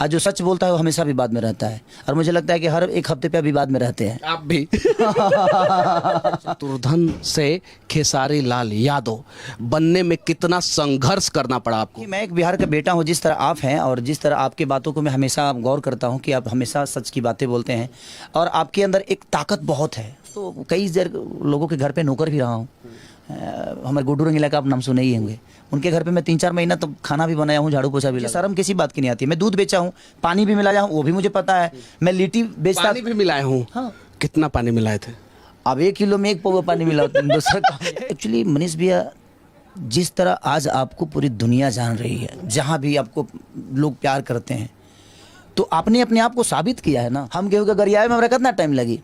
आज जो सच बोलता है वो हमेशा विवाद में रहता है, और मुझे लगता है कि हर एक हफ्ते पे विवाद में रहते हैं। आप भी शत्रुघ्न से खेसारी लाल यादव बनने में कितना संघर्ष करना पड़ा आपको? कि मैं एक बिहार का बेटा हूँ, जिस तरह आप हैं और जिस तरह आपकी बातों को मैं हमेशा गौर करता हूँ कि आप हमेशा सच की बातें बोलते हैं और आपके अंदर एक ताकत बहुत है। तो कई लोगों के घर पे नौकर भी रहा हूँ। हमारे गुड्डू रंगीला का आप नाम सुने ही होंगे। उनके घर पे मैं 3-4 महीना तो खाना भी बनाया हूँ, झाड़ू पोछा भी। शर्म किसी बात की नहीं आती। मैं दूध बेचा हूँ, पानी भी मिलाया हूँ, वो भी मुझे पता है। मैं लिट्टी बेचता, पानी भी मिलाए हूँ। हाँ। कितना पानी मिलाए थे? अब 1 किलो में 1 पौवा पानी मिला दूसरा। एक्चुअली मनीष भैया, जिस तरह आज आपको पूरी दुनिया जान रही है, जहाँ भी आपको लोग प्यार करते हैं, तो आपने अपने आप को साबित किया है ना। हम गेहूँ के गरियाए में हमरा कितना टाइम लगी,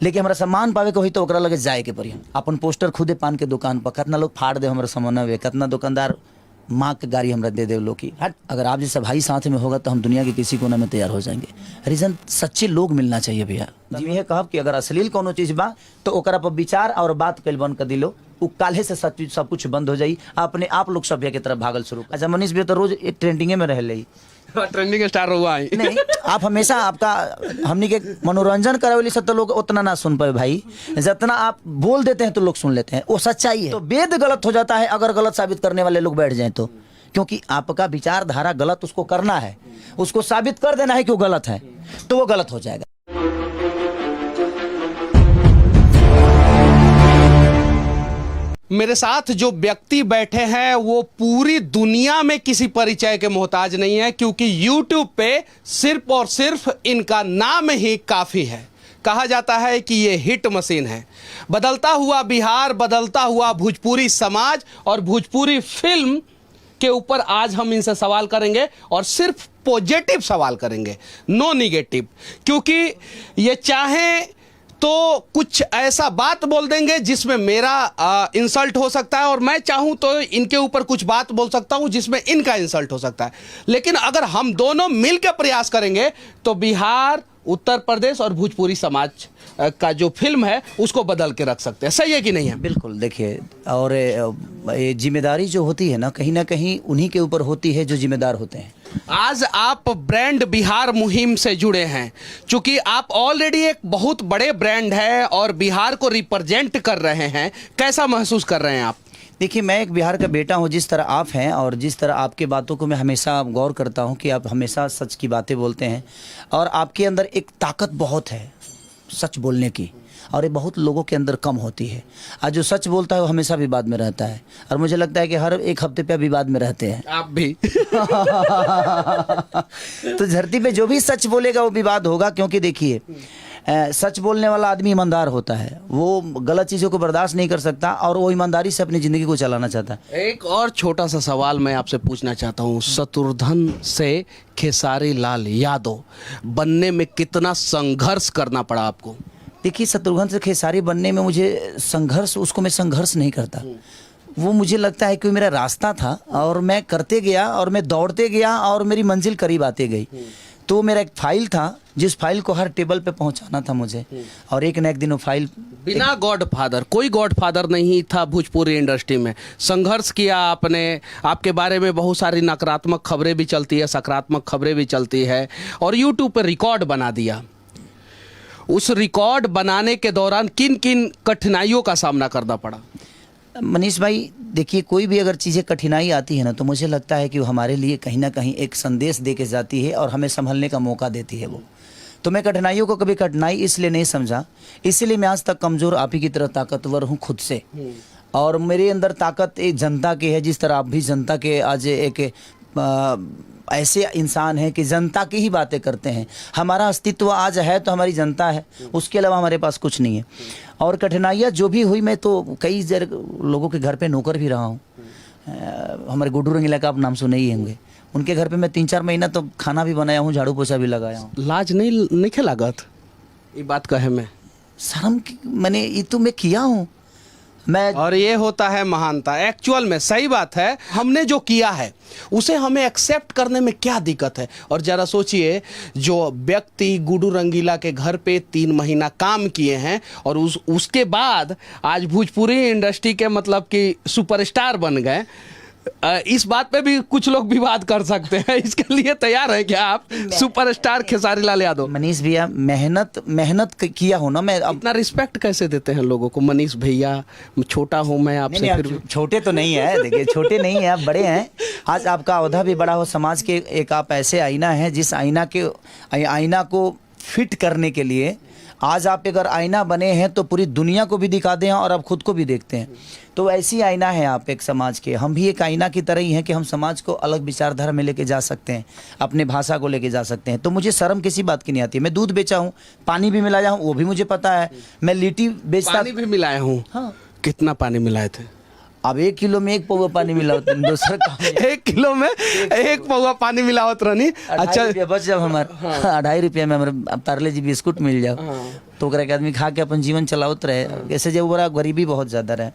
लेकिन हमारा सम्मान पावे को ही तो ओकरा लगे जाए के पड़ी। अपन पोस्टर खुदे पान के दुकान पर कितना लोग फाड़ दे हमारा सामान वे, कितना दुकानदार माँ के गाड़ी हमरा दे लोग की हट। अगर आप जैसा भाई साथ में होगा तो हम दुनिया के किसी कोने में तैयार हो जाएंगे। रीजन सच्चे लोग मिलना चाहिए भैया। जी यह कहब कि अगर अश्लील कोनो चीज बा तो ओकरा पर विचार और बात कल बंद कर दिलो, उ काल्हे से सब कुछ बंद हो जाई। अपने आप लोग सभ्य की तरफ भागल शुरू। अच्छा मनीष भैया तो रोज एक ट्रेंडिंगे में रह ले। ट्रेंडिंग स्टार हुआ है। नहीं, आप हमेशा आपका हमने के मनोरंजन करावेली से तो लोग उतना ना सुन पाए भाई, जितना आप बोल देते हैं तो लोग सुन लेते हैं। वो सच्चाई है। तो वेद गलत हो जाता है अगर गलत साबित करने वाले लोग बैठ जाएं तो, क्योंकि आपका विचारधारा गलत उसको करना है, उसको साबित कर देना है कि वो गलत है, तो वो गलत हो जाएगा। मेरे साथ जो व्यक्ति बैठे हैं वो पूरी दुनिया में किसी परिचय के मोहताज नहीं है, क्योंकि YouTube पे सिर्फ और सिर्फ इनका नाम ही काफ़ी है। कहा जाता है कि ये हिट मशीन है। बदलता हुआ बिहार, बदलता हुआ भोजपुरी समाज और भोजपुरी फिल्म के ऊपर आज हम इनसे सवाल करेंगे, और सिर्फ पॉजिटिव सवाल करेंगे, नो निगेटिव। क्योंकि ये चाहें तो कुछ ऐसा बात बोल देंगे जिसमें मेरा इंसल्ट हो सकता है, और मैं चाहूं तो इनके ऊपर कुछ बात बोल सकता हूं जिसमें इनका इंसल्ट हो सकता है। लेकिन अगर हम दोनों मिलकर प्रयास करेंगे तो बिहार, उत्तर प्रदेश और भोजपुरी समाज का जो फिल्म है उसको बदल के रख सकते हैं। सही है कि नहीं है? बिल्कुल। देखिए, और ये जिम्मेदारी जो होती है ना कहीं उन्हीं के ऊपर होती है जो जिम्मेदार होते हैं। आज आप ब्रांड बिहार मुहिम से जुड़े हैं, चूंकि आप ऑलरेडी एक बहुत बड़े ब्रांड है और बिहार को रिप्रेजेंट कर रहे हैं। कैसा महसूस कर रहे हैं आप? देखिए, मैं एक बिहार का बेटा हूँ, जिस तरह आप हैं और जिस तरह आपके बातों को मैं हमेशा गौर करता हूँ कि आप हमेशा सच की बातें बोलते हैं, और आपके अंदर एक ताकत बहुत है सच बोलने की, और ये बहुत लोगों के अंदर कम होती है। आज जो सच बोलता है वो हमेशा विवाद में रहता है, और मुझे लगता है कि हर एक हफ्ते पे विवाद में रहते हैं। आप भी तो धरती पे जो भी सच बोलेगा वो विवाद होगा, क्योंकि देखिए सच बोलने वाला आदमी ईमानदार होता है, वो गलत चीज़ों को बर्दाश्त नहीं कर सकता और वो ईमानदारी से अपनी ज़िंदगी को चलाना चाहता है। एक और छोटा सा सवाल मैं आपसे पूछना चाहता हूँ। शत्रुघ्न से खेसारी लाल यादव बनने में कितना संघर्ष करना पड़ा आपको? देखिए, शत्रुघ्न से खेसारी बनने में मुझे संघर्ष, उसको मैं संघर्ष नहीं करता। वो मुझे लगता है कि मेरा रास्ता था और मैं करते गया और मैं दौड़ते गया और मेरी मंजिल करीब आती गई। तो मेरा एक फाइल था जिस फाइल को हर टेबल पे पहुंचाना था मुझे, और एक न एक दिन वो फाइल। बिना गॉडफादर, कोई गॉडफादर नहीं था भोजपुरी इंडस्ट्री में। संघर्ष किया आपने। आपके बारे में बहुत सारी नकारात्मक खबरें भी चलती है, सकारात्मक खबरें भी चलती है, और यूट्यूब पर रिकॉर्ड बना दिया। उस रिकॉर्ड बनाने के दौरान किन किन कठिनाइयों का सामना करना पड़ा? मनीष भाई, देखिए, कोई भी अगर चीज़ें कठिनाई आती है ना तो मुझे लगता है कि वो हमारे लिए कहीं ना कहीं एक संदेश दे के जाती है और हमें संभलने का मौका देती है वो। तो मैं कठिनाइयों को कभी कठिनाई इसलिए नहीं समझा, इसीलिए मैं आज तक कमज़ोर आप ही की तरह ताकतवर हूँ खुद से। और मेरे अंदर ताकत एक जनता की है, जिस तरह आप भी जनता के आज एक ऐसे इंसान हैं कि जनता की ही बातें करते हैं। हमारा अस्तित्व आज है तो हमारी जनता है, उसके अलावा हमारे पास कुछ नहीं है। और कठिनाइयाँ जो भी हुई, मैं तो कई लोगों के घर पे नौकर भी रहा हूँ। हमारे गुड्डू रंगीला का आप नाम सुने ही होंगे। उनके घर पे मैं 3-4 महीना तो खाना भी बनाया हूँ, झाड़ू पोछा भी लगाया हूँ। लाज नहीं लागत ये बात कहे में? शर्म मैंने ये तो मैं किया हूँ मैं। और ये होता है महानता। एक्चुअल में सही बात है, हमने जो किया है उसे हमें एक्सेप्ट करने में क्या दिक्कत है? और जरा सोचिए, जो व्यक्ति गुड्डू रंगीला के घर पे 3 महीना काम किए हैं और उसके बाद आज भोजपुरी इंडस्ट्री के मतलब कि सुपरस्टार बन गए, इस बात पे भी कुछ लोग विवाद कर सकते हैं, इसके लिए तैयार है क्या आप? सुपरस्टार खेसारी लाल यादव, मनीष भैया, मेहनत किया हो ना। मैं इतना रिस्पेक्ट कैसे देते हैं लोगों को? मनीष भैया, छोटा हूँ मैं आपसे, नहीं, फिर आप छोटे तो नहीं है, देखिए छोटे नहीं है, आप बड़े हैं। आज आपका औहदा भी बड़ा हो, समाज के एक आप ऐसे आईना हैं, जिस आईना को फिट करने के लिए आज आप अगर आईना बने हैं तो पूरी दुनिया को भी दिखा दें और आप खुद को भी देखते हैं। तो ऐसी आईना है आप एक समाज के। हम भी एक आईना की तरह ही हैं कि हम समाज को अलग विचारधारा में लेके जा सकते हैं, अपने भाषा को लेके जा सकते हैं। तो मुझे शर्म किसी बात की नहीं आती। मैं दूध बेचा हूँ, पानी भी मिलाया हूँ, वो भी मुझे पता है। मैं लिट्टी बेचता, पानी भी मिलाया हूँ। हाँ। कितना कितना पानी मिलाए थे? अब 1 किलो में 1 पौवा पानी मिला होता है, दूसरा काम है। 1 किलो में 1 पौवा पानी मिलावत रहनी। अच्छा, बच जब हमारे 2.5 रुपया में हमारे पार्ले जी बिस्कुट मिल जाओ तो ओकरा के आदमी खा के अपन जीवन चलावत रहे। ऐसे जब बड़ा गरीबी बहुत ज़्यादा रहे।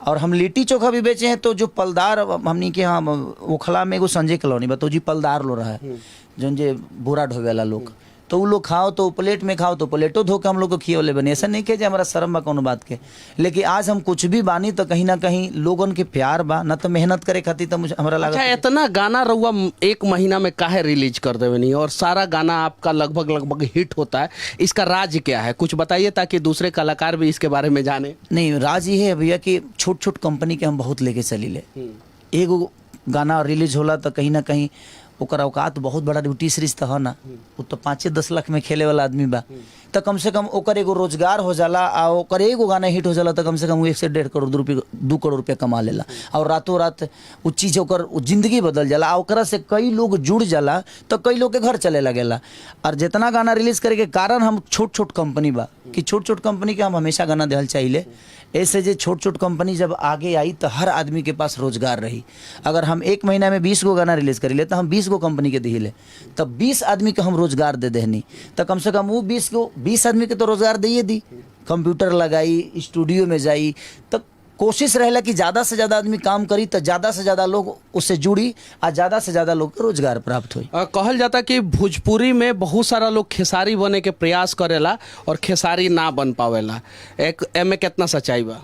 और हम लिट्टी चोखा भी बेचे हैं, तो जो पलदार हमनी के यहाँ ओखला में एगो संजय कॉलोनी बताओ जी, पलदार लो रहा है जो जे बोरा ढोवे वाला लोग, तो वो लोग खाओ तो प्लेट में खाओ तो प्लेटो धो के हम लोग को खियोले बने। ऐसा नहीं कि जे हमारा शर्म बा कोनो बात के, लेकिन आज हम कुछ भी बानी तो कहीं ना कहीं लोगन के प्यार बा ना, तो मेहनत करे खातिर तो मुझे हमारा लगा। अच्छा, इतना गाना रहुआ 1 महीना में काहे रिलीज कर देवे नहीं, और सारा गाना आपका लगभग हिट होता है, इसका राज क्या है? कुछ बताइए ताकि दूसरे कलाकार भी इसके बारे में जाने। नहीं, राज ये है भैया कि छोट कंपनी के हम बहुत लेके चली ले। एगो गाना रिलीज होला तो कहीं ना कहीं ओकर औकात बहुत बड़ा ड्यूटी सीरीज तो है ना, वो तो 5-10 लाख में खेले वाला आदमी बा, तो कम से कम ओकर एगो रोजगार हो जाला। आ ओकर एगो गाना हिट हो जाला तो कम से कम 1 से 1.5 करोड़ रुपये 2 करोड़ रुपया कमा लेला, और रातों रात वो चीज़ ओकर जिंदगी बदल जाला। आ ओकरा से कई लोग जुड़ जाला तो कई लोग के घर चले लगेला। और जितना गाना रिलीज करे के कारण हम छोट कंपनी बा कि छोट कंपनी के हम हमेशा गाना देहल चाहिए। ऐसे जो छोट कंपनी जब आगे आई तो हर आदमी के पास रोजगार रही। अगर हम 1 महीना में 20 गो गाना रिलीज करी ले तो हम 20 गो कंपनी के दिले, तब 20 आदमी के हम रोजगार दे देनी, तो कम से कम वो 20 आदमी के तो रोजगार दिए दी। कंप्यूटर लगाई, स्टूडियो में जाई, तो कोशिश रहेला कि ज़्यादा से ज़्यादा आदमी काम करी तो ज़्यादा से ज़्यादा लोग उससे जुड़ी और ज़्यादा से ज़्यादा लोग को रोजगार प्राप्त हुई। कहल जाता कि भोजपुरी में बहुत सारा लोग खेसारी बने के प्रयास करेला और खेसारी ना बन पावेला, एक एमे कितना सच्चाई बा?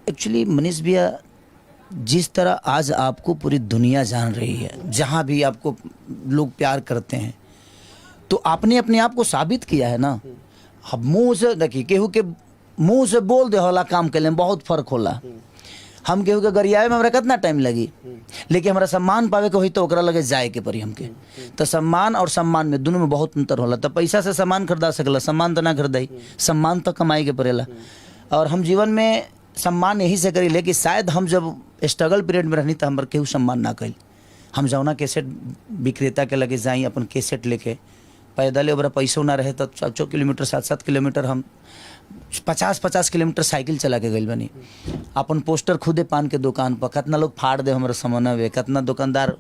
एक्चुअली मनीष भैया, जिस तरह आज आपको पूरी दुनिया जान रही है, जहाँ भी आपको लोग प्यार करते हैं, तो आपने अपने आप को साबित किया है ना। अब मुँह से देखिए, केहू के मुँह से बोल दे होला काम के लिए बहुत फर्क होला। हम केहू के गरियावे में हमरा कितना टाइम लगी, लेकिन हमारा सम्मान पावे के होई तो ओकरा लगे जाए के पड़ी हमके। तो सम्मान और सम्मान में दोनों में बहुत अंतर होला। तो पैसा से सम्मान खरीदा सकला, सम्मान तो ना खरीदाई, सम्मान तो कमाई के पड़ेला। और हम जीवन में सम्मान यही से करी ले कि शायद हम जब स्ट्रगल पीरियड में रहनी तो हमारे केहू सम्मान ना करी। हम जौना कैसेट विक्रेता के लगे जाई अपन कैसेट लेके, पैदल ओबरा पैसों ना रहे तो 4 किलोमीटर 7 किलोमीटर हम 50 किलोमीटर साइकिल चला के गई बनी। अपन पोस्टर खुदे पान के दुकान पर कितना लोग फाड़ दे हमारे समनवे, कितना दुकानदार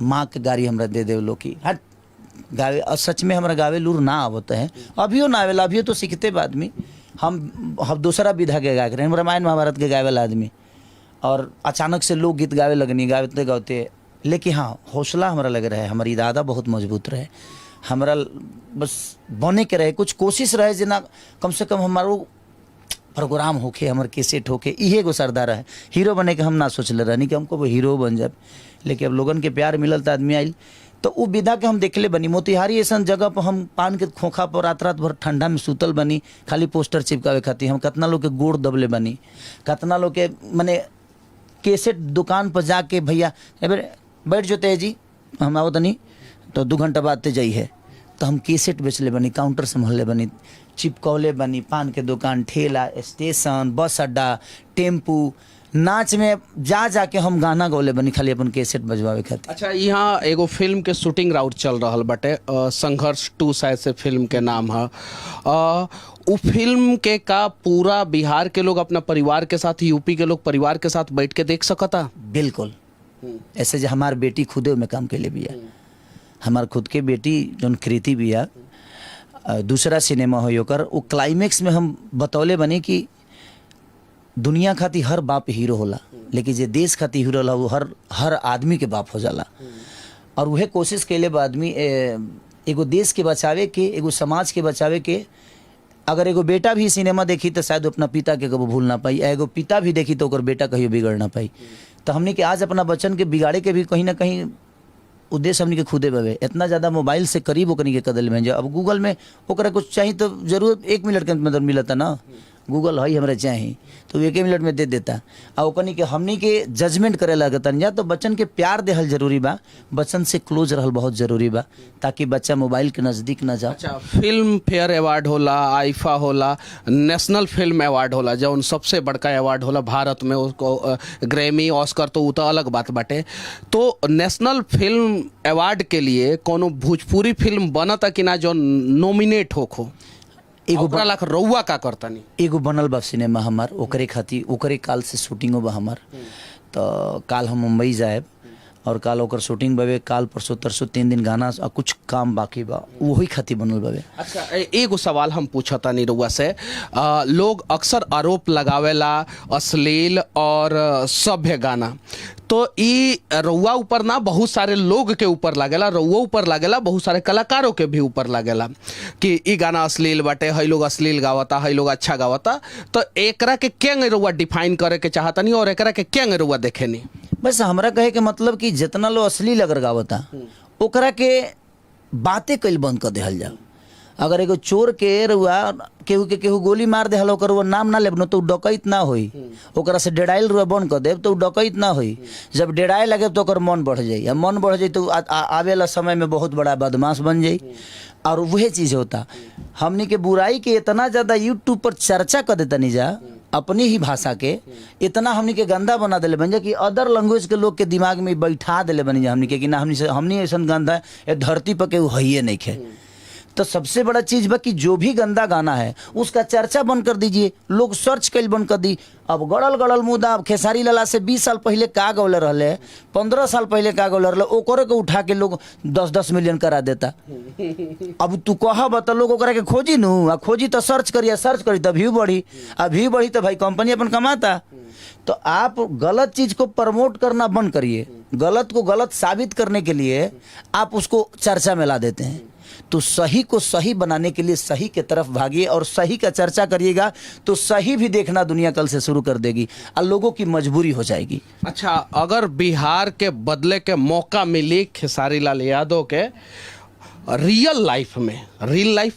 माँ के गाड़ी हमरा दे दे लोग की हट गावे। और सच में हमारा गावे लूर ना आवता है, अभियो ना आवेला, अभियो तो सीखते आदमी। हम दूसरा विधा के गायक रहे, रामायण महाभारत के गावे वाला आदमी, और अचानक से लोग गीत गावे लगनी, गाते गाते। लेकिन हाँ, हौसला हमारा लग रहा है, हमारी इरादा बहुत मजबूत रहे, हमारा बस बने के रहे, कुछ कोशिश रहे जना कम से कम हमारो प्रोग्राम होके, हमारे कैसेट होके, इहे गो सरदार है। हीरो बने के हम ना सोचले रहनी कि हमको वो हीरो बन जाए, लेकिन अब लोगन के प्यार मिलल तो आदमी आइल, तो वो विधा के हम देखले बनी। मोतिहारी ऐसा जगह पर हम पान के खोखा पर रात भर ठंडा में सुतल बनी, खाली पोस्टर चिपकावे खातिर। हम कितना लोग के गोड़ दबले बनी, कितना लोग के मने कैसेट दुकान पर जाके, भैया बैठ जोते है जी, हम आओ तनी तो 2 घंटा बाद ते जाई है, तो हम कैसेट बेचले बनी, काउंटर संभालले बनी, चिपकौले बनी, पान के दुकान, ठेला, स्टेशन, बस अड्डा, टेम्पू, नाच में जा के हम गाना गौले बनी, खाली अपन कैसेट बजवावे खातिर। अच्छा, यहाँ एगो फिल्म के शूटिंग राउट चल रहा बटे, संघर्ष 2 शायद से फिल्म के नाम है। वो फिल्म के का पूरा बिहार के लोग अपना परिवार के साथ, यूपी के लोग परिवार के साथ बैठ के देख सकता? बिल्कुल। ऐसे जो हमार बेटी खुदे में काम के लिए भी है, हमार खुद के बेटी जौन कृति भी है, दूसरा सिनेमा हो ओकर, वो क्लाइमेक्स में हम बतौले बने कि दुनिया खाती हर बाप हीरो होला, लेकिन जे देश खाती हीरो होला वो हर आदमी के बाप हो जाला। और वह कोशिश कैले बा आदमी एगो देश के बचावे के, एगो समाज के बचावे के, अगर एगो बेटा भी सिनेमा देखी तो शायद वो अपना पिता के कबो भूल ना पाई, एगो पिता भी देखी तो ओकर बेटा कहियो बिगड़ ना पाई। तो हमने के आज अपना बच्चन के बिगाड़े के भी कहीं ना कहीं उद्देश्य हमने के खुदे बवे। इतना ज़्यादा मोबाइल से करीब ओकनी के कदल में जो अब गूगल में ओकरा कुछ चाहिए तो जरूर 1 मिनट के अंदर मिलता ना, गूगल है हमरा चाहिए तो 1 मिनट में दे देता। आ ओकनी के हमनी के जजमेंट करे लगतन या तो बच्चन के प्यार देहल जरूरी बा, बच्चन से क्लोज रहल बहुत जरूरी बा ताकि बच्चा मोबाइल के नज़दीक ना जाओ। अच्छा, फिल्म फेयर अवार्ड होला, आईफा होला, नेशनल फिल्म अवार्ड होला, जौन सबसे बड़का अवार्ड होला भारत में, उसको ग्रैमी ऑस्कर तो वो तो अलग बात बाटे। तो नेशनल फिल्म अवार्ड के लिए कोनो भोजपुरी फिल्म बनता कि ना जो नॉमिनेट होखो? एगो लाख रउआ का करतानी? एगो बनल बा सिनेमा हमार, ओकरे खातिर ओकरे काल से शूटिंगो बा हमार। तो काल हम मुंबई जाएब और काल ओकर शूटिंग बावे, काल परसों तरसों 3 दिन गाना और कुछ काम बाकी बा, वही खातिर बनल बावे। अच्छा, एगो सवाल हम पूछतानी रउआ से। लोग अक्सर आरोप लगावेला अश्लील और सभ्य गाना, तो ई रउआ ऊपर ना बहुत सारे लोग के ऊपर लागेला, रउआ ऊपर लागेला, बहुत सारे कलाकारों के भी ऊपर लागेला कि ई गाना अश्लील बाटे, हई लोग अश्लील गावता, हई लोग अच्छा गावता। तो एकरा के केंगे रउआ डिफाइन करे के चाहतनी और एकरा के केंगे रउआ देखेनी? बस हमरा कहे के मतलब कि जितना लोग अश्लील अगर गावता ओकरा के बातें कइल बंद कर देहल जाओ। अगर एगो चोर के रुआ केहू गोली मार दे ओकर वो नाम ना लेब तो डकैत ना होई, ओकरा से डेराइल रुआ बंद कर देब तो डकैत ना होई। जब डेराए लगे तो ओकर मन बढ़ जाई, मन बढ़ जाई तो आवेला समय में बहुत बड़ा बदमाश बन जाई। और वही चीज़ होता, हमनी के बुराई के इतना ज़्यादा यूट्यूब पर चर्चा कर देता नहीं जा, अपनी ही भाषा के इतना हमनी के गंदा बना दिले बन जा कि अदर लैंग्वेज के लोग के दिमाग में बैठा दिले बनी जा हमनी के कि ना हमनी ऐसा गंदा है धरती पर के है नहीं खे। तो सबसे बड़ा चीज़ बा कि जो भी गंदा गाना है उसका चर्चा बंद कर दीजिए, लोग सर्च कल बंद कर दी। अब गड़ल मुद्दा, अब खेसारी लाला से 20 साल पहले का गौले रहले, 15 साल पहले का गौले रहले, ओकरे को उठा के लोग 10-10 मिलियन करा देता। अब तू कहा बता लोग ओकरा के खोजी नू, आ खोजी तो सर्च करी तो व्यू बढ़ी, आ व्यू बढ़ी तो भाई कंपनी अपन कमाता। तो आप गलत चीज़ को प्रमोट करना बंद करिए, गलत को गलत साबित करने के लिए आप उसको चर्चा में ला देते हैं। तो सही को सही बनाने के लिए सही के तरफ भागिए और सही का चर्चा करिएगा तो सही भी देखना दुनिया कल से शुरू कर देगी और लोगों की मजबूरी हो जाएगी। अच्छा, अगर बिहार के बदले के मौका मिली खेसारी लाल यादव के रियल लाइफ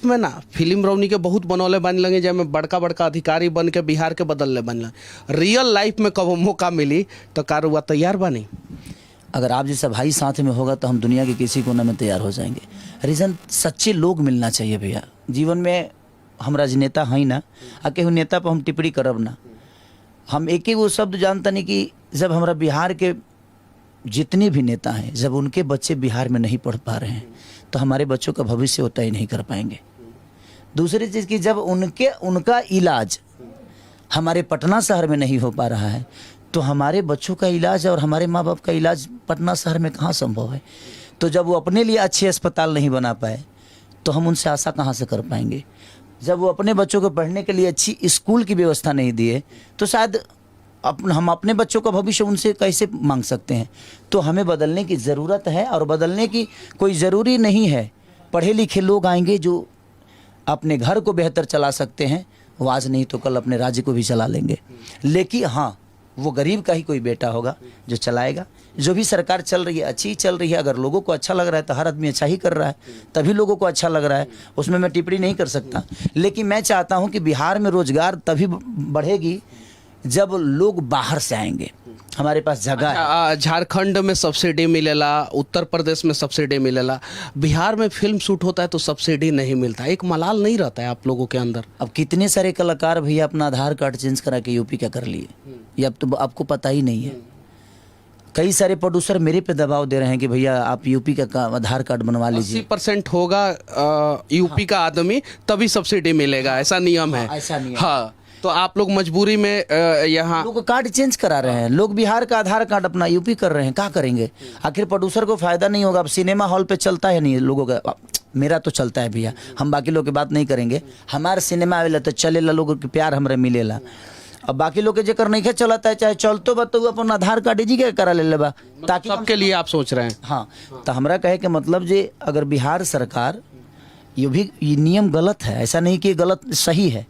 में ना, फिल्म रौनी के बहुत बनौले बन लगे जैमें बड़का अधिकारी बन के बिहार के बदलने बन लगे, रियल लाइफ में कब मौका मिली तो कारुआ तैयार बनी? अगर आप जैसा भाई साथ में होगा तो हम दुनिया के किसी कोने में तैयार हो जाएंगे। रीज़न सच्चे लोग मिलना चाहिए भैया जीवन में। हम राजनेता हैं ना, आ केहू नेता पर हम टिप्पणी करब ना। हम एक ही वो शब्द जानता नहीं कि जब हमारा बिहार के जितने भी नेता हैं, जब उनके बच्चे बिहार में नहीं पढ़ पा रहे हैं तो हमारे बच्चों का भविष्य वो तय नहीं कर पाएंगे। दूसरी चीज़ कि जब उनका इलाज हमारे पटना शहर में नहीं हो पा रहा है तो हमारे बच्चों का इलाज और हमारे माँ बाप का इलाज पटना शहर में कहाँ संभव है। तो जब वो अपने लिए अच्छे अस्पताल नहीं बना पाए तो हम उनसे आशा कहाँ से कर पाएंगे। जब वो अपने बच्चों को पढ़ने के लिए अच्छी स्कूल की व्यवस्था नहीं दिए तो शायद हम अपने बच्चों का भविष्य उनसे कैसे मांग सकते हैं। तो हमें बदलने की ज़रूरत है और बदलने की कोई ज़रूरी नहीं है। पढ़े लिखे लोग आएंगे जो अपने घर को बेहतर चला सकते हैं, वो आज नहीं तो कल अपने राज्य को भी चला लेंगे। लेकिन हाँ, वो गरीब का ही कोई बेटा होगा जो चलाएगा। जो भी सरकार चल रही है अच्छी चल रही है, अगर लोगों को अच्छा लग रहा है तो हर आदमी अच्छा ही कर रहा है, तभी लोगों को अच्छा लग रहा है, उसमें मैं टिप्पणी नहीं कर सकता। लेकिन मैं चाहता हूं कि बिहार में रोजगार तभी बढ़ेगी जब लोग बाहर से आएंगे, हमारे पास जगह है। झारखंड में सब्सिडी मिलेला, उत्तर प्रदेश में सब्सिडी मिलेला, बिहार में फिल्म शूट होता है तो सब्सिडी नहीं मिलता। एक मलाल नहीं रहता है आप लोगों के अंदर? अब कितने सारे कलाकार भैया अपना आधार कार्ड चेंज करा के यूपी का कर लिए, ये अब तो आपको पता ही नहीं है। कई सारे प्रोड्यूसर मेरे पे दबाव दे रहे हैं कि भैया आप यूपी का आधार कार्ड बनवा लीजिए। 80% होगा यूपी का आदमी तभी सब्सिडी मिलेगा, ऐसा नियम है। ऐसा नियम। हाँ, तो आप लोग मजबूरी में यहाँ लोग कार्ड चेंज करा रहे हैं। लोग बिहार का आधार कार्ड अपना यूपी कर रहे हैं, क्या करेंगे? आखिर प्रोड्यूसर को फायदा नहीं होगा। अब सिनेमा हॉल पे चलता है नहीं लोगों का, मेरा तो चलता है भैया, हम बाकी लोग की बात नहीं करेंगे। हमारे सिनेमा आवेला तो चलेला, लोगों के प्यार हमारे मिलेला। अब बाकी लोग के जेकर नहीं चलता है, चाहे चलतो बा तो अपन आधार कार्ड जी के करा ले बा, ताकि सबके लिए आप सोच रहे हैं। हाँ, तो हमरा कहे के मतलब जे अगर बिहार सरकार ये नियम गलत है, ऐसा नहीं कि गलत सही है,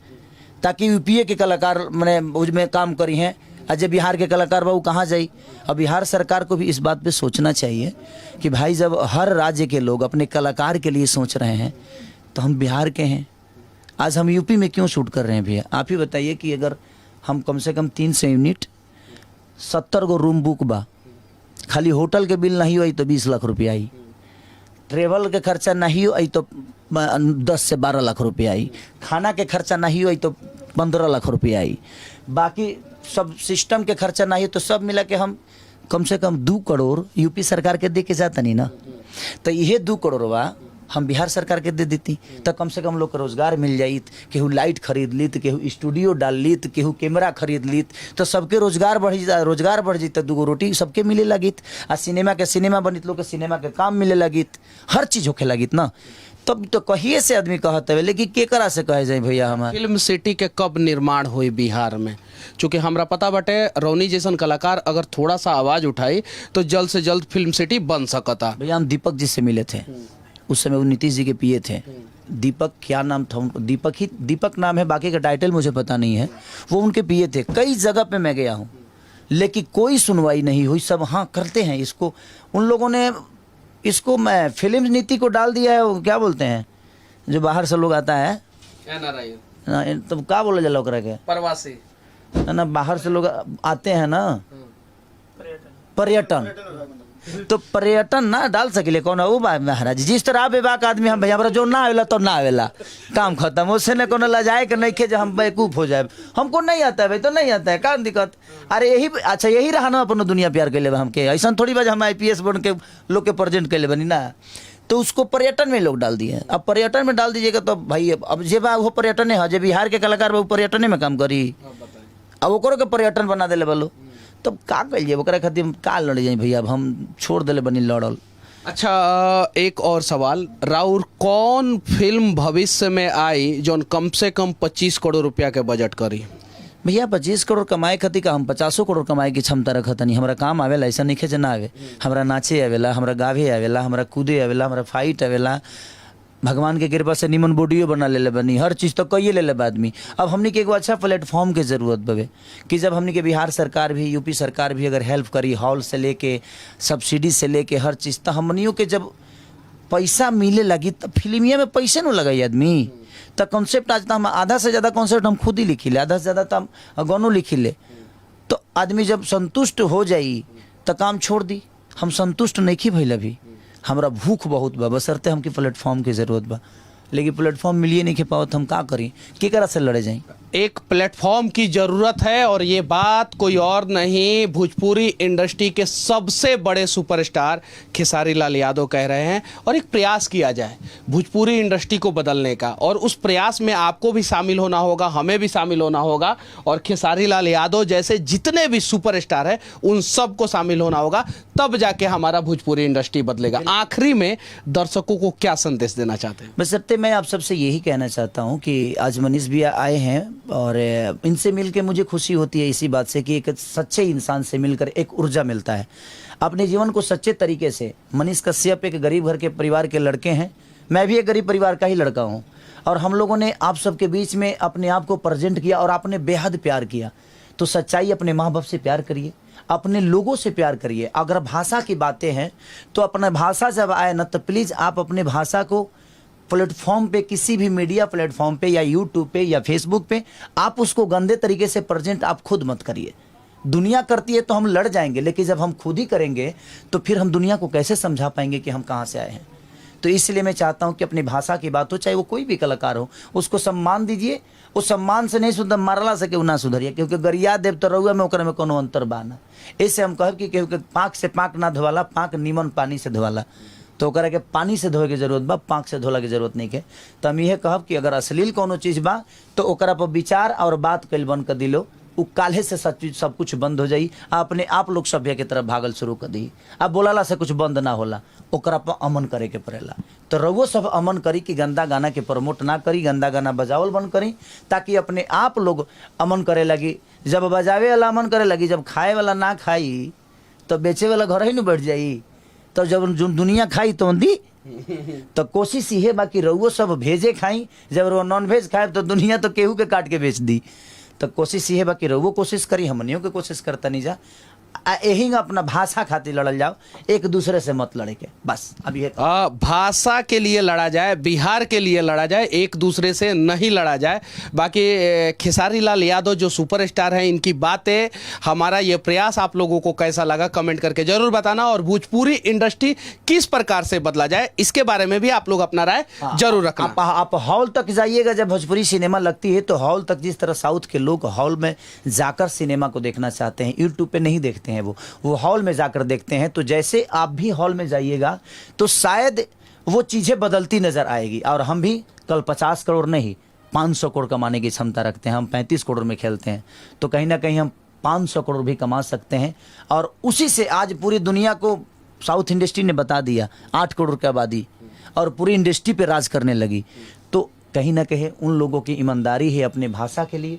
ताकि यूपीए के कलाकार मैंने उसमें काम करी हैं, अजय बिहार के कलाकार बाबू कहाँ जाई। अब बिहार सरकार को भी इस बात पे सोचना चाहिए कि भाई जब हर राज्य के लोग अपने कलाकार के लिए सोच रहे हैं तो हम बिहार के हैं, आज हम यूपी में क्यों शूट कर रहे हैं भैया। आप ही बताइए कि अगर हम कम से कम 300 यूनिट 70 गो रूम बुक बा, खाली होटल के बिल नहीं हुई तो 20 लाख रुपया आई, ट्रेवल के खर्चा नहीं हुई तो 10 से 12 लाख रुपया आई, खाना के खर्चा नहीं हुई तो 15 लाख रुपया आई, बाकी सब सिस्टम के खर्चा नहीं तो सब मिला के हम कम से कम 2 करोड़ यूपी सरकार के दे के जाता नहीं ना। तो यह 2 करोड़वा हम बिहार सरकार के दे देती तो कम से कम लोग को रोजगार मिल जाइत, केहू लाइट खरीद लीत, केहू स्टूडियो डाल लीत, केहू कैमरा खरीद लीत, तो सबके रोजगार बढ़ जीत, 2 गो रोटी सबके मिले लगित, आ सिनेमा के सिनेमा बनित, लोग के सिनेमा के काम मिले लगित, हर चीज होके लगित ना। तब तो कहिए से आदमी कहते हुए, लेकिन केकरा से कहे जाए भैया हमारे फिल्म सिटी के कब निर्माण हुई बिहार में? चूंकि हमरा पता बटे रौनी जैसन कलाकार अगर थोड़ा सा आवाज उठाई तो जल्द से जल्द फिल्म सिटी बन सकता। भैया हम दीपक जी से मिले थे, उस समय वो नीतीश जी के पीए थे। दीपक क्या नाम था उनको, दीपक नाम है, बाकी का टाइटल मुझे पता नहीं है। वो उनके पीए थे। कई जगह पे मैं गया हूँ लेकिन कोई सुनवाई नहीं हुई। सब हाँ करते हैं इसको, उन लोगों ने इसको मैं फिल्म नीति को डाल दिया है। वो क्या बोलते हैं जो बाहर से लोग आता है ना, तो क्या बोला जाला ओकरा के, प्रवासी ना, बाहर से लोग आते हैं ना, पर्यटन। तो पर्यटन ना डाल सकिले कौन वो महाराज, जिस तरह बेबाक आदमी हम भैया हमरा जो ना आवेला तो ना आवेला, काम खत्म। उससे न कोनो लजाए के नहीं खे जो हम बेवकूफ हो जाए, हमको नहीं आता है भाई तो नहीं आता है, का दिक्कत। अरे यही अच्छा, यही रहा ना अपन दुनिया प्यार के लिए हमके, ऐसा थोड़ी बात हम IPS बन के लोग के प्रेजेंट के लिए बनी ना। तो उसको पर्यटन में लोग डाल दिए। अब पर्यटन में डाल दीजिएगा तो भाई अब जे बा वो पर्यटन है, जे बिहार के कलाकार वो पर्यटन में काम करी, अब ओकरो के पर्यटन बना दिले बोलो, तब का कहिए ओकरा खातिर का लड़ जाए भैया। अब हम छोड़ दिले बनी लड़ल। अच्छा, एक और सवाल, राउर कौन फिल्म भविष्य में आई जो कम से कम 25 करोड़ रुपया के बजट करी? भैया 25 करोड़ कमाए खातिर का हम 50 करोड़ कमाए की क्षमता रखत नहीं। हमारा काम आवेला, ऐसा नहीं खे ना आवे। हमरा नाचे आवेला, हमरा गावे आवेला, हमरा कूदे आवेला, हमरा फाइट आवेला। भगवान के कृपा से निमन बॉडियो बना ले बनी, हर चीज़ तो कहिए ले आदमी। अब हमने के एगो अच्छा प्लेटफॉर्म के ज़रूरत बवे कि जब हमने के बिहार सरकार भी यूपी सरकार भी अगर हेल्प करी, हॉल से लेके सब्सिडी से लेके हर चीज़, तो हमनियों के जब पैसा मिले लगी तो फिल्मिया में पैसे न लगाई आदमी। तो कॉन्सेप्ट आज तो हम आधा से ज़्यादा कॉन्सेप्ट हम खुद ही लिखी ले, आधा से ज़्यादा तो हम गानों लिखी ले। तो आदमी जब संतुष्ट हो जाई तो काम छोड़ दी। हम संतुष्ट नहीं की भइल अभी, हमरा भूख बहुत बा, बसरते हमके प्लेटफॉर्म की ज़रूरत बा, लेकिन प्लेटफॉर्म मिलिए नहीं के पावत, हम का करी, केकरा से लड़े जाई। एक प्लेटफॉर्म की जरूरत है और ये बात कोई और नहीं, भोजपुरी इंडस्ट्री के सबसे बड़े सुपरस्टार खेसारी लाल यादव कह रहे हैं। और एक प्रयास किया जाए भोजपुरी इंडस्ट्री को बदलने का, और उस प्रयास में आपको भी शामिल होना होगा, हमें भी शामिल होना होगा, और खेसारी लाल यादव जैसे जितने भी सुपरस्टार हैं उन सबको शामिल होना होगा, तब जाके हमारा भोजपुरी इंडस्ट्री बदलेगा। आखिरी में दर्शकों को क्या संदेश देना चाहते हैं? बस मैं आप सबसे यही कहना चाहता हूँ कि आज मनीष भैया आए हैं और इनसे मिलकर मुझे खुशी होती है इसी बात से कि एक सच्चे इंसान से मिलकर एक ऊर्जा मिलता है। अपने जीवन को सच्चे तरीके से, मनीष कश्यप एक गरीब घर के परिवार के लड़के हैं, मैं भी एक गरीब परिवार का ही लड़का हूँ, और हम लोगों ने आप सबके बीच में अपने आप को प्रेजेंट किया और आपने बेहद प्यार किया। तो सच्चाई, अपने माँ बाप से प्यार करिए, अपने लोगों से प्यार करिए। अगर भाषा की बातें हैं तो अपना भाषा जब आए ना तो प्लीज़ आप अपने भाषा को प्लेटफॉर्म पे, किसी भी मीडिया प्लेटफॉर्म पे या यूट्यूब पे या फेसबुक पे आप उसको गंदे तरीके से प्रेजेंट आप खुद मत करिए। दुनिया करती है तो हम लड़ जाएंगे, लेकिन जब हम खुद ही करेंगे तो फिर हम दुनिया को कैसे समझा पाएंगे कि हम कहाँ से आए हैं। तो इसलिए मैं चाहता हूँ कि अपनी भाषा की बात हो, चाहे वो कोई भी कलाकार हो, उसको सम्मान दीजिए। उस सम्मान से नहीं सुधर, मारला सके वो ना सुधरिए, क्योंकि गरिया देव तो रहुआ में ओकरा में कोनो अंतर बाना। इससे हम कहब कि केहू के पाँक से पाँक ना धोवाला, पाँक नीमन पानी से धोवाला। तो ओकरा के पानी से धोए के जरूरत बा, पाँक से धोला के जरूरत नहीं के। तो हम यह कहब कि अगर अश्लील कोनो चीज़ बा तो ओकरा पर विचार और बात कल बंद कर दिलो, उ काल्हे से सब कुछ बंद हो जाई। अपने आप लोग सभ्य के तरफ भागल शुरू कर दी। अब बोलाला से कुछ बंद ना होला, ओकरा पर अमन करे के पड़ेला। तो रउओ सब अमन करी कि गंदा गाना के प्रमोट ना करी, गंदा गाना बजावल बंद करी, ताकि अपने आप लोग अमन करे लगी। जब बजावे वाला अमन करे लगी, जब खाए वाला ना खाई तो बेचे वाला घर ही न बैठ जाई। तो जब जो दुनिया खाई तो दी। तो कोशिश ये बाकी रहुओ सब भेजे खाई, जब वो नॉन वेज खाए तो दुनिया तो केहू के काट के बेच दी। तो कोशिश ये बाकी रहुओ कोशिश करी, हमनियों के कोशिश करता नहीं जा। यही अपना भाषा खातिर लड़ल जाओ, एक दूसरे से मत लड़े के बस। अब ये भाषा के लिए लड़ा जाए, बिहार के लिए लड़ा जाए, एक दूसरे से नहीं लड़ा जाए। बाकी खेसारी लाल यादव जो सुपरस्टार हैं, इनकी बातें, हमारा ये प्रयास आप लोगों को कैसा लगा कमेंट करके जरूर बताना। और भोजपुरी इंडस्ट्री किस प्रकार से बदला जाए इसके बारे में भी आप लोग अपना राय जरूर रखना। आप हॉल तक जाइएगा, जब भोजपुरी सिनेमा लगती है तो हॉल तक, जिस तरह साउथ के लोग हॉल में जाकर सिनेमा को देखना चाहते हैं, यूट्यूब पे नहीं देखते हैं, वो हॉल में जाकर देखते हैं। तो जैसे आप भी हॉल में जाइएगा तो शायद वो चीजें बदलती नजर आएगी। और हम भी कल 50 करोड़ नहीं 500 करोड़ कमाने की क्षमता रखते हैं। हम 35 करोड़ में खेलते हैं, तो कहीं ना कहीं हम 500 करोड़ भी कमा सकते हैं। और उसी से आज पूरी दुनिया को साउथ इंडस्ट्री ने बता दिया 8 करोड़ की आबादी, और पूरी इंडस्ट्री पे राज करने लगी। तो कहीं ना कहीं उन लोगों की ईमानदारी है अपने भाषा के लिए।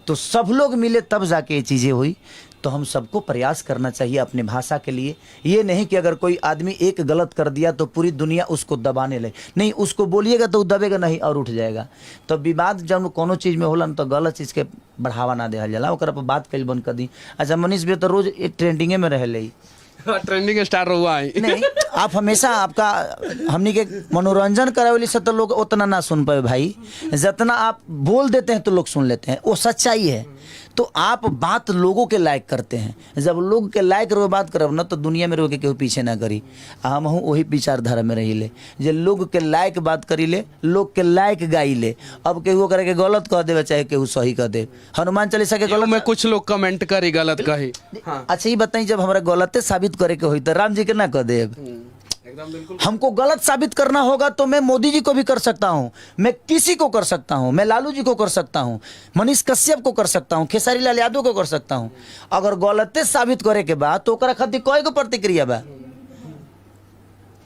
तो सब लोग मिले तब जाके ये चीज़ें हुई। तो हम सबको प्रयास करना चाहिए अपने भाषा के लिए। ये नहीं कि अगर कोई आदमी एक गलत कर दिया तो पूरी दुनिया उसको दबाने लगे, नहीं, उसको बोलिएगा तो दबेगा नहीं और उठ जाएगा। तो विवाद जब कोनो चीज़ में होला तो गलत चीज़ के बढ़ावा ना देहल जाला, ओकरा पर बात कल बंद कर दी। अच्छा मनीष भी तो रोज एक ट्रेंडिंगे में रह ले, ट्रेंडिंग स्टार हुआ है। नहीं, आप हमेशा आपका हमनी के मनोरंजन करावेली से तो लोग उतना ना सुन पाए भाई, जितना आप बोल देते हैं तो लोग सुन लेते हैं, वो सच्चाई है। तो आप बात लोगों के लायक करते हैं, जब लोग के लायक रहो बात करब ना तो दुनिया में रहो के केहू पीछे ना करी। हम हूँ वही विचारधारा में रही ले, जे लोग के लायक बात करी ले, लोग के लायक गाई ले। अब केहू करे के गलत कह दे चाहे केहू सही कह दे, हनुमान चालीसा के गलत में कुछ लोग कमेंट करी गलत कही। अच्छा ये बताइए, जब हमारा गलते साबित करे के हुई तो राम जी के ना कह दे। हमको गलत साबित करना होगा तो मैं मोदी जी को भी कर सकता हूँ, मैं किसी को कर सकता हूँ, मैं लालू जी को कर सकता हूँ, मनीष कश्यप को कर सकता हूँ, खेसारी लाल यादव को कर सकता हूँ। अगर गलते साबित करे के बाद तो ओकरा खातिर कोई को प्रतिक्रिया बा,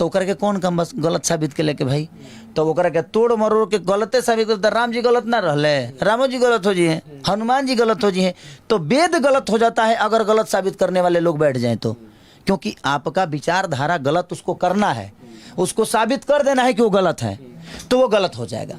तो ओकरा के कौन काम बस गलत साबित के लेके भाई। तो ओकरा के तोड़ मरोड़ के गलते साबित कर, राम जी गलत ना रहले, रामो जी गलत हो जी हैं, हनुमान जी गलत हो जी हैं, तो वेद गलत हो जाता है अगर गलत साबित करने वाले लोग बैठ जाएं तो। क्योंकि आपका विचारधारा गलत उसको करना है, उसको साबित कर देना है कि वो गलत है, तो वो गलत हो जाएगा।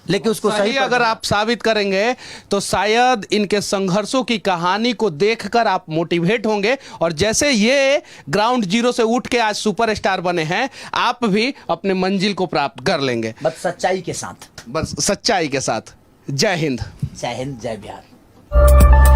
लेकिन उसको सही अगर आप साबित करेंगे तो शायद इनके संघर्षों की कहानी को देखकर आप मोटिवेट होंगे, और जैसे ये ग्राउंड जीरो से उठ के आज सुपरस्टार बने हैं, आप भी अपने मंजिल को प्राप्त कर लेंगे, बस सच्चाई के साथ। बस सच्चाई के साथ। जय हिंद, जय हिंद, जय बिहार।